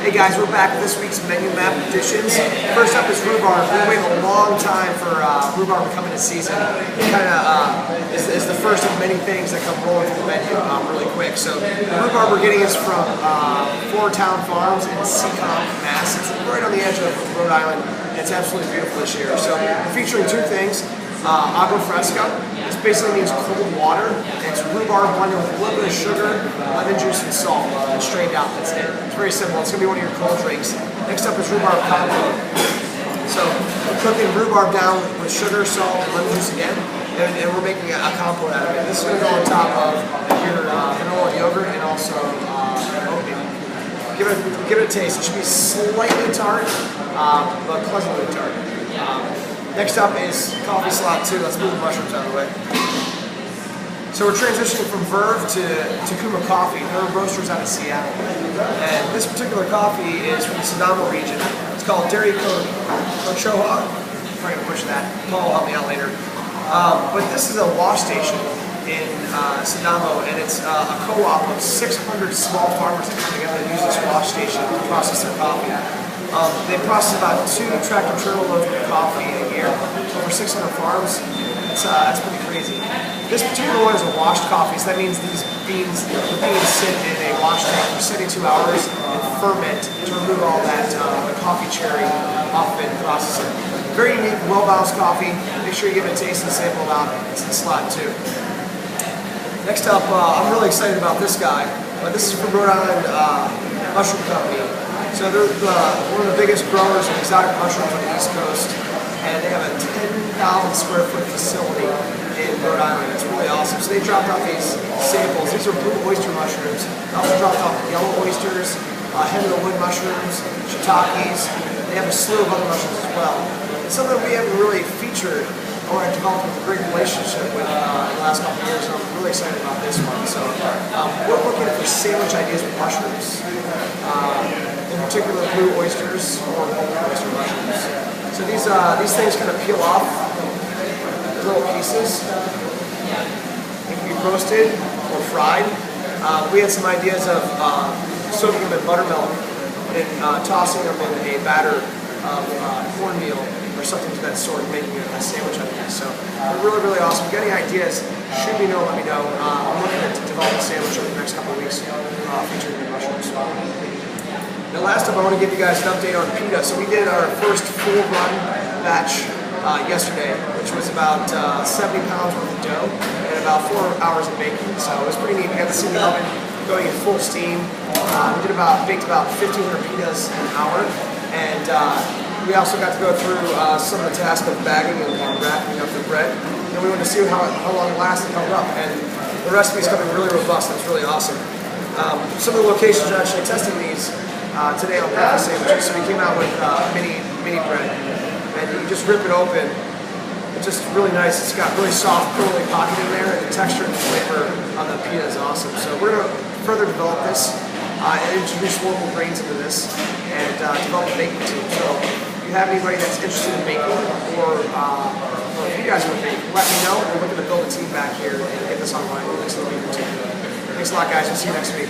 Hey guys, we're back with this week's menu map additions. First up is rhubarb. We've waited a long time for rhubarb to come into season. It kind of is the first of many things that come rolling through the menu really quick. So the rhubarb we're getting is from Four Town Farms in Seacom, Mass. It's right on the edge of Rhode Island. It's absolutely beautiful this year. So we're featuring two things. Agua Fresca. This basically means cold water. It's rhubarb blended with a little bit of sugar, lemon juice, and salt, and strained out. That's it. It's very simple. It's going to be one of your cold drinks. Next up is Rhubarb Compote. So we're cooking rhubarb down with sugar, salt, and lemon juice again, and we're making a compote out of it. This is going to go on top of your vanilla yogurt and also oatmeal. Give it a taste. It should be slightly tart, but pleasantly tart. Next up is coffee slot 2. Let's move the mushrooms out of the way. So we're transitioning from Verve to Kuma coffee. They're roasters out of Seattle. And this particular coffee is from the Sonoma region. It's called Deri Kochoha. I'm probably going to push that. Paul will help me out later. But this is a wash station in Sonoma, and it's a co-op of 600 small farmers that come together and use this wash station to process their coffee. They process about 2 tractor-trailer loads of coffee a year, over 600 farms. That's pretty crazy. This particular one is a washed coffee, so that means the beans sit in a wash tank for 72 hours and ferment to remove all that the coffee cherry off of it and process it. Very unique, well-balanced coffee. Make sure you give it a taste and sample about it. It's in slot 2. Next up, I'm really excited about this guy. This is from Rhode Island Mushroom Company. So they're one of the biggest growers of exotic mushrooms on the East Coast, and they have a 10,000 square foot facility in Rhode Island. It's really awesome. So they dropped off these samples. These are blue oyster mushrooms. They also dropped off yellow oysters, head of the wood mushrooms, shiitakes. They have a slew of other mushrooms as well. It's something we haven't really featured or developed a great relationship with in the last couple of years, so I'm really excited about this one. So we're looking for sandwich ideas with mushrooms. In particular, blue oysters or golden oyster mushrooms. So these things kind of peel off in little pieces. They can be roasted or fried. We had some ideas of soaking them in buttermilk and tossing them in a batter of cornmeal or something to that sort, making a sandwich out of this. So really, really awesome. If you got any ideas, shoot me a note, let me know. I'm looking to develop a sandwich over the next couple of weeks featuring the mushrooms. Now last up, I want to give you guys an update on pita. So we did our first full run batch yesterday, which was about 70 pounds worth of dough and about 4 hours of baking. So it was pretty neat. We got to see the oven going in full steam. We baked about 1,500 pitas an hour, and we also got to go through some of the tasks of bagging and wrapping up the bread. And we wanted to see how long it lasted and held up. And the recipe's coming really robust. It's really awesome. Some of the locations are actually testing these today on breakfast sandwiches. So we came out with mini bread, and you just rip it open. It's just really nice. It's got really soft, curly pocket in there, and the texture and the flavor of the pita is awesome. So we're going to further develop this and introduce local grains into this and develop a baking team. So if you have anybody that's interested in baking, or if you guys want to bake, let me know. We're looking to build a team back here and get this online in the next week or two. Thanks a lot, guys. We'll see you next week.